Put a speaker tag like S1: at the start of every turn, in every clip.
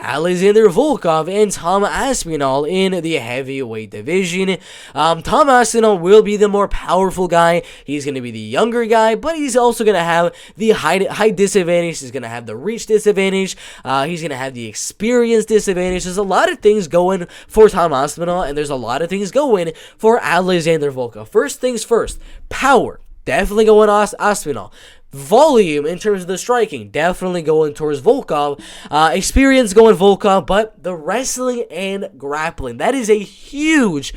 S1: Alexander Volkov and Tom Aspinall in the heavyweight division. Tom Aspinall will be the more powerful guy. He's going to be the younger guy, but he's also going to have the height disadvantage. He's going to have the reach disadvantage. He's going to have the experience disadvantage. There's a lot of things going for Tom Aspinall, and there's a lot of things going for Alexander Volkov. First things first, power. Definitely going Aspinall. Volume in terms of the striking, definitely going towards Volkov. Experience going Volkov, but the wrestling and grappling, that is a huge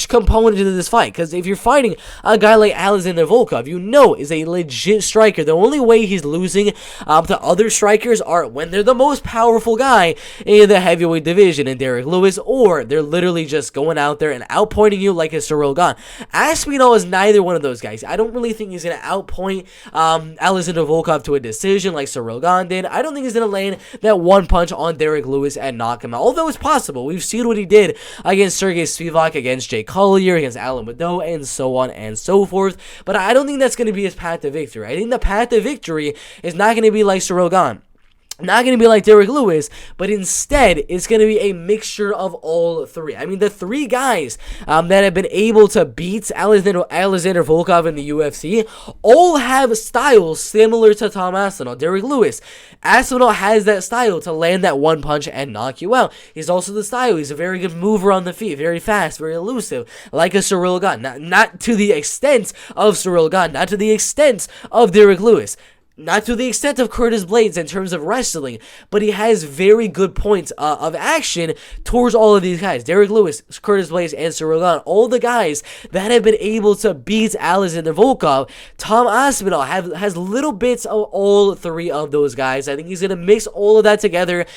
S1: component to this fight, because if you're fighting a guy like Alexander Volkov, you know is a legit striker. The only way he's losing to other strikers are when they're the most powerful guy in the heavyweight division in Derek Lewis, or they're literally just going out there and outpointing you like a Ciryl Gane. Aspinall is neither one of those guys. I don't really think he's going to outpoint Alexander Volkov to a decision like Ciryl Gane did. I don't think he's going to land that one punch on Derek Lewis and knock him out, although it's possible. We've seen what he did against Sergey Spivak, against Jay Collier, against Alan Badeau, and so on and so forth. But I don't think that's going to be his path to victory. I think the path to victory is not going to be like Ciryl Gane, not going to be like Derek Lewis, but instead it's going to be a mixture of all three. I mean, the three guys that have been able to beat Alexander Volkov in the UFC all have styles similar to Tom Aspinall. Derek Lewis, Aspinall has that style to land that one punch and knock you out. He's also the style. He's a very good mover on the feet, very fast, very elusive, like a Ciryl Gane. Not to the extent of Ciryl Gane, not to the extent of Derek Lewis, not to the extent of Curtis Blades in terms of wrestling, but he has very good points of action towards all of these guys. Derek Lewis, Curtis Blades, and Ciryl Gane, all the guys that have been able to beat Alexander Volkov. Tom Aspinall has little bits of all three of those guys. I think he's going to mix all of that together,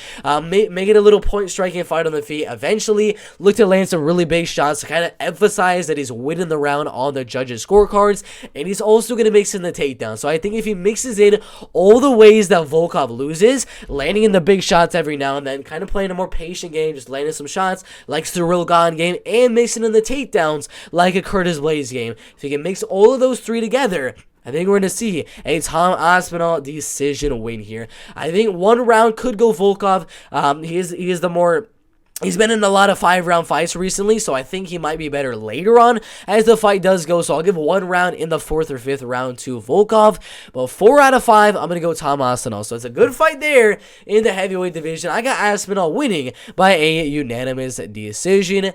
S1: make it a little point-striking fight on the feet, eventually look to land some really big shots to kind of emphasize that he's winning the round on the judges' scorecards, and he's also going to mix in the takedown. So I think if he mixes in all the ways that Volkov loses, landing in the big shots every now and then, kind of playing a more patient game, just landing some shots like Ciryl Gane game, and mixing in the takedowns like a Curtis Blades game. If you can mix all of those three together, I think we're going to see a Tom Aspinall decision win here. I think one round could go Volkov. He is the more... He's been in a lot of 5-round fights recently, so I think he might be better later on as the fight does go. So I'll give one round in the 4th or 5th round to Volkov. But 4 out of 5, I'm going to go Tom Aspinall. So it's a good fight there in the heavyweight division. I got Aspinall winning by a unanimous decision.